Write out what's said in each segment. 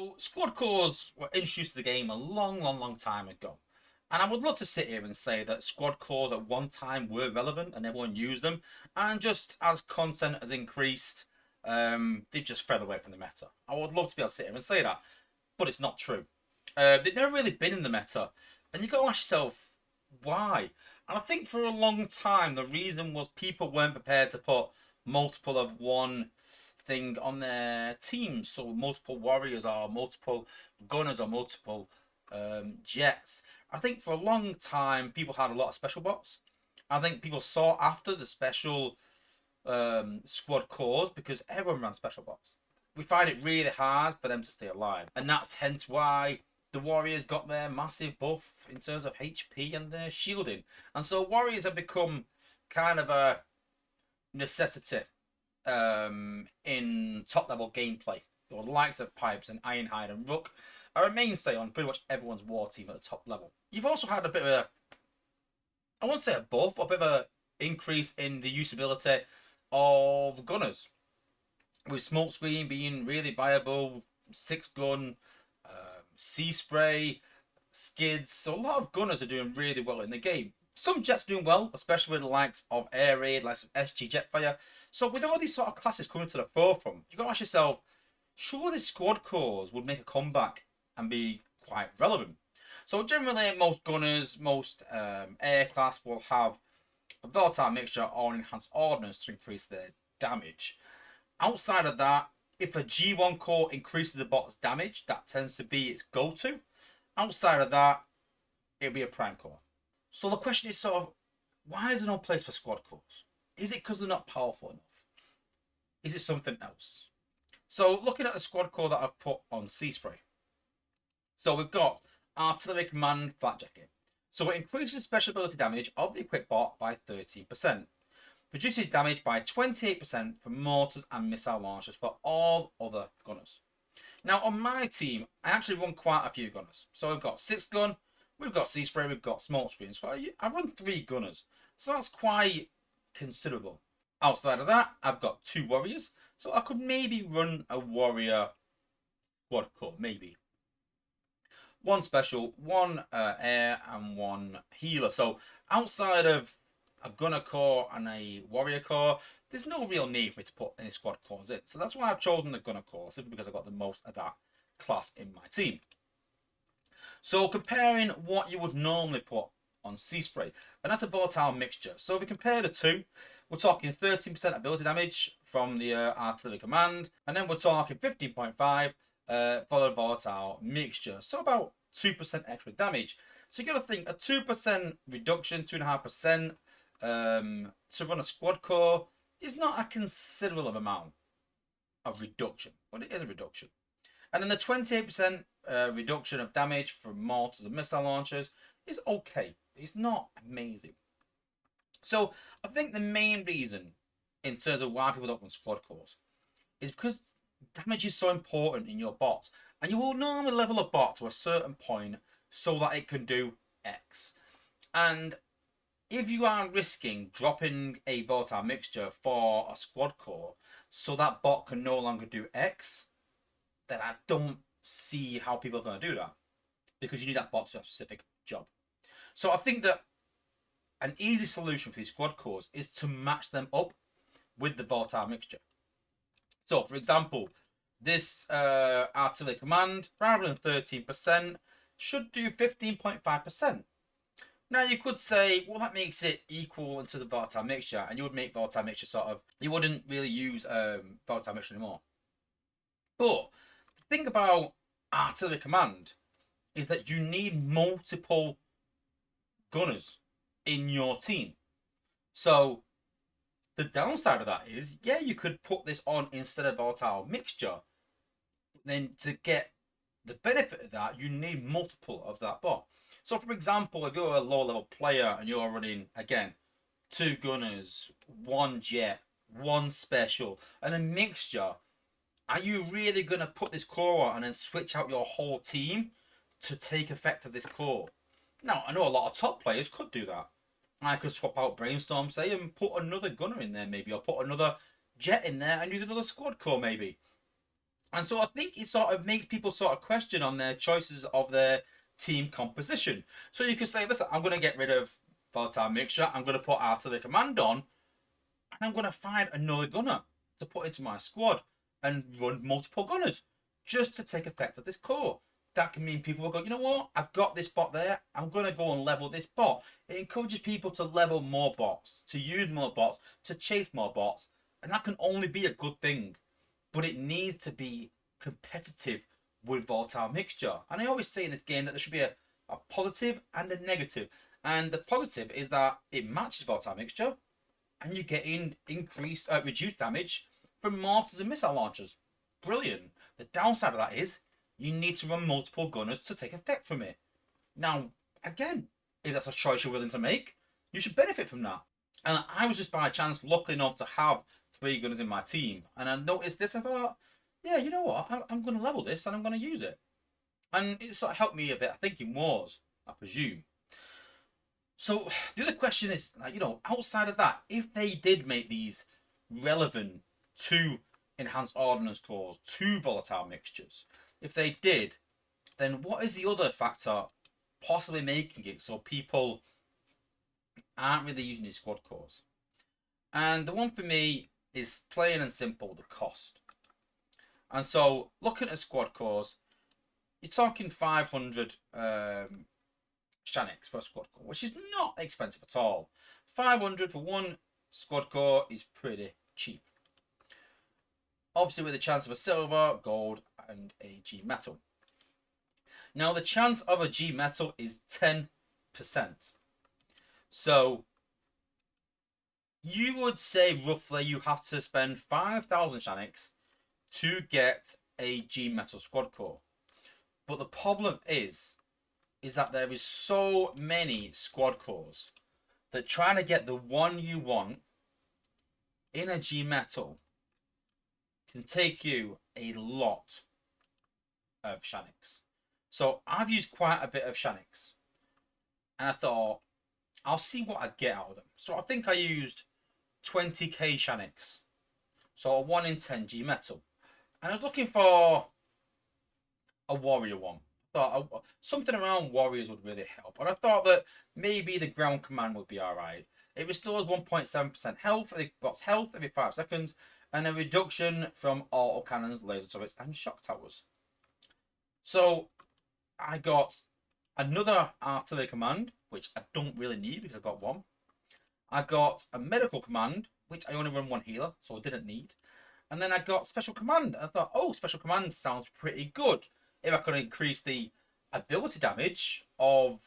So, squad cores were introduced to the game a long time ago. And I would love to sit here and say that squad cores at one time were relevant and everyone used them. And just as content has increased, they've just fell away from the meta. I would love to be able to sit here and say that, but it's not true. They've never really been in the meta. And you've got to ask yourself, why? And I think for a long time, the reason was people weren't prepared to put multiple of one thing on their teams. So multiple warriors or multiple gunners or multiple jets. I think for a long time people had a lot of special bots. I think people sought after the special squad cores because everyone ran special bots. We find it really hard for them to stay alive, and that's hence why the warriors got their massive buff in terms of HP and their shielding, and so warriors have become kind of a necessity in top level gameplay. The likes of Pipes and Ironhide and Rook are a mainstay on pretty much everyone's war team at the top level. You've also had a bit of a, I won't say a buff, but a bit of a increase in the usability of gunners. With Smokescreen being really viable, 6-gun, Sea Spray, Skids. So a lot of gunners are doing really well in the game. Some jets doing well, especially with the likes of Air Raid, likes of SG Jetfire. So with all these sort of classes coming to the forefront, you've got to ask yourself, surely squad cores would make a comeback and be quite relevant. So generally, most gunners, most air class will have a volatile mixture or an enhanced ordnance to increase their damage. Outside of that, if a G1 core increases the bot's damage, that tends to be its go-to. Outside of that, it'll be a prime core. So the question is sort of, why is there no place for squad cores? Is it because they're not powerful enough? Is it something else? So looking at the squad core that I've put on Sea Spray. So we've got Artillery Command Flat Jacket. So it increases special ability damage of the equipped bot by 13%. Reduces damage by 28% for mortars and missile launchers for all other gunners. Now on my team, I actually run quite a few gunners. So we've got 6-gun, we've got Sea Spray, we've got Smokescreen. So I run 3 gunners. So that's quite considerable. Outside of that, I've got 2 warriors. So I could maybe run a warrior squad core, maybe. 1 special, 1 air, and 1 healer. So outside of a gunner core and a warrior core, there's no real need for me to put any squad cores in. So that's why I've chosen the gunner core, simply because I've got the most of that class in my team. So comparing what you would normally put on Sea Spray, and that's a volatile mixture. So if we compare the two, we're talking 13% ability damage from the Artillery Command, and then we're talking 15.5 for the volatile mixture. So about 2% extra damage. So you got to think a 2% reduction, 2.5% to run a squad core is not a considerable amount of reduction, but it is a reduction. And then the 28% reduction of damage from mortars and missile launchers is okay. It's not amazing. So I think the main reason in terms of why people don't run squad cores is because damage is so important in your bots. And you will normally level a bot to a certain point so that it can do X. And if you are risking dropping a volatile mixture for a squad core so that bot can no longer do X, then I don't see how people are going to do that, because you need that bot to do a specific job. So I think that an easy solution for these squad cores is to match them up with the volatile mixture. So for example, this Artillery Command, rather than 13%, should do 15.5%. Now you could say, well, that makes it equal into the volatile mixture, and you would make volatile mixture sort of, you wouldn't really use volatile mixture anymore. But the thing about Artillery Command is that you need multiple gunners in your team. So the downside of that is, yeah, you could put this on instead of volatile mixture. But then to get the benefit of that, you need multiple of that bot. So for example, if you're a low level player and you're running, again, 2 gunners, 1 jet, 1 special, and a mixture, are you really going to put this core on and then switch out your whole team to take effect of this core? Now, I know a lot of top players could do that. I could swap out Brainstorm, say, and put another gunner in there maybe, or put another jet in there and use another squad core maybe. And so I think it sort of makes people sort of question on their choices of their team composition. So you could say, listen, I'm going to get rid of volatile mixture. I'm going to put artillery command on, and I'm going to find another gunner to put into my squad and run multiple gunners just to take effect of this core. That can mean people will go, you know what? I've got this bot there. I'm going to go and level this bot. It encourages people to level more bots, to use more bots, to chase more bots. And that can only be a good thing. But it needs to be competitive with volatile mixture. And I always say in this game that there should be a positive and a negative. And the positive is that it matches volatile mixture and you get increased, reduced damage from mortars and missile launchers. Brilliant. The downside of that is you need to run multiple gunners to take effect from it. Now, again, if that's a choice you're willing to make, you should benefit from that. And I was just by chance lucky enough to have 3 gunners in my team, and I noticed this. I thought, yeah, you know what? I'm going to level this and I'm going to use it, and it sort of helped me a bit. I think it was, I presume. So the other question is, outside of that, if they did make these relevant to enhanced ordnance cores, to volatile mixtures, if they did, then what is the other factor possibly making it so people aren't really using these squad cores? And the one for me is plain and simple, the cost. And so looking at squad cores, you're talking 500 Shanix for a squad core, which is not expensive at all. 500 for one squad core is pretty cheap. Obviously with the chance of a silver, gold, and a G metal. Now the chance of a G metal is 10%. So you would say roughly you have to spend 5,000 Shanix to get a G metal squad core. But the problem is that there is so many squad cores that trying to get the one you want in a G metal can take you a lot of Shanix. So I've used quite a bit of Shanix, and I thought I'll see what I get out of them. So I think I used 20k Shanix, so a 1 in 10 G metal, and I was looking for a warrior one. Thought something around warriors would really help, and I thought that maybe the ground command would be alright. It restores 1.7% health, it got health every 5 seconds, and a reduction from auto cannons, laser turrets, and shock towers. So I got another artillery command, which I don't really need because I got one. I got a medical command, which I only run one healer, so I didn't need. And then I got special command. I thought, oh, special command sounds pretty good. If I could increase the ability damage of,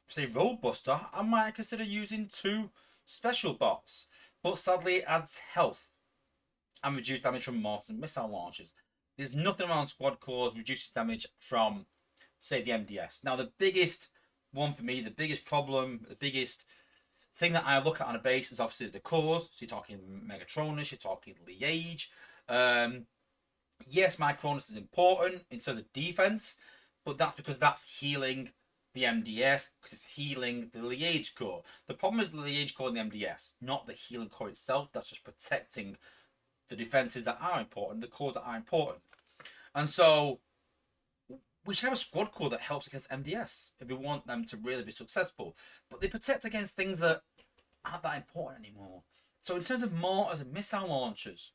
say, Roadbuster, I might consider using 2 special bots. But sadly, it adds health and reduced damage from mortars and missile launchers. There's nothing around squad cores reduces damage from, say, the MDS. Now, the biggest one for me, the biggest problem, the biggest thing that I look at on a base is obviously the cores. So you're talking Megatronus, you're talking Liege. Yes, my Cronus is important in terms of defense, but that's because that's healing the MDS, because it's healing the Liege core. The problem is the Liege core and the MDS, not the healing core itself. That's just protecting the defenses that are important, the cores that are important. And so we should have a squad core that helps against MDS if we want them to really be successful. But they protect against things that aren't that important anymore. So in terms of mortars and missile launchers,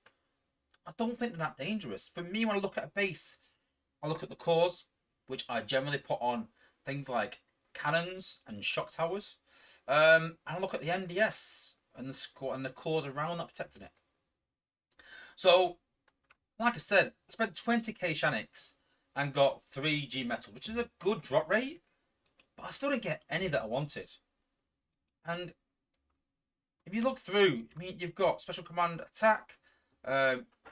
I don't think they're that dangerous. For me, when I look at a base, I look at the cores, which I generally put on things like cannons and shock towers. And I look at the MDS and the cores around that protecting it. So, like I said, I spent 20k Shanix and got 3 G metal, which is a good drop rate, but I still didn't get any that I wanted. And if you look through, I mean, you've got special command attack,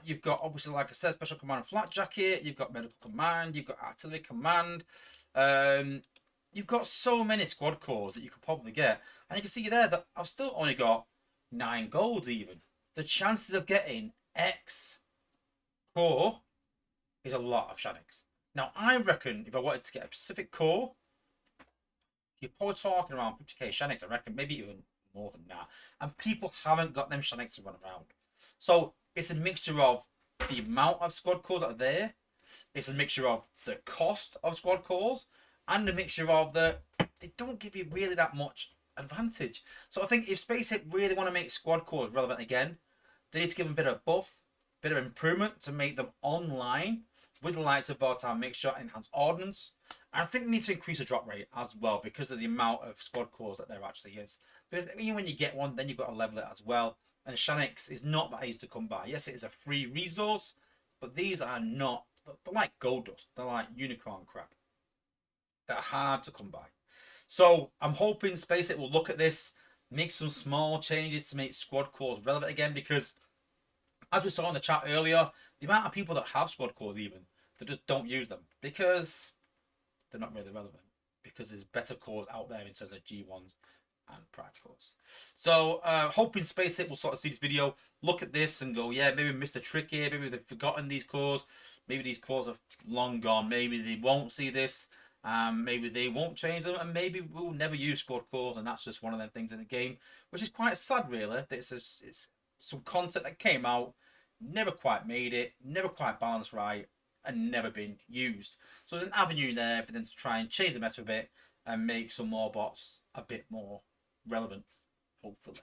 you've got, obviously, like I said, special command flat jacket, you've got medical command, you've got artillery command, you've got so many squad cores that you could probably get, and you can see there that I've still only got 9 golds even. The chances of getting X core is a lot of Shanix. Now, I reckon if I wanted to get a specific core, you're probably talking around 50k Shanix, I reckon, maybe even more than that. And people haven't got them Shanix to run around. So it's a mixture of the amount of squad cores that are there. It's a mixture of the cost of squad cores and a mixture of they don't give you really that much advantage. So I think if SpaceX really want to make squad cores relevant again, they need to give them a bit of buff, bit of improvement to make them online with the likes of volatile mixture, enhanced ordnance. And I think they need to increase the drop rate as well because of the amount of squad cores that there actually is. Because even when you get one, then you've got to level it as well. And Shanix is not that easy to come by. Yes, it is a free resource, but these are not. They're like gold dust. They're like unicorn crap. They're hard to come by. So I'm hoping SpaceX will look at this, make some small changes to make squad cores relevant again, because as we saw in the chat earlier, the amount of people that have squad cores even, they just don't use them because they're not really relevant. Because there's better cores out there in terms of G1s and prime cores. So hoping SpaceX will sort of see this video, look at this and go, yeah, maybe we missed a trick here, maybe they've forgotten these cores, maybe these cores are long gone, maybe they won't see this, maybe they won't change them, and maybe we'll never use squad cores, and that's just one of them things in the game, which is quite sad really, that it's some content that came out, never quite made it, never quite balanced right, and never been used. So there's an avenue there for them to try and change the meta a bit and make some more bots a bit more relevant, hopefully.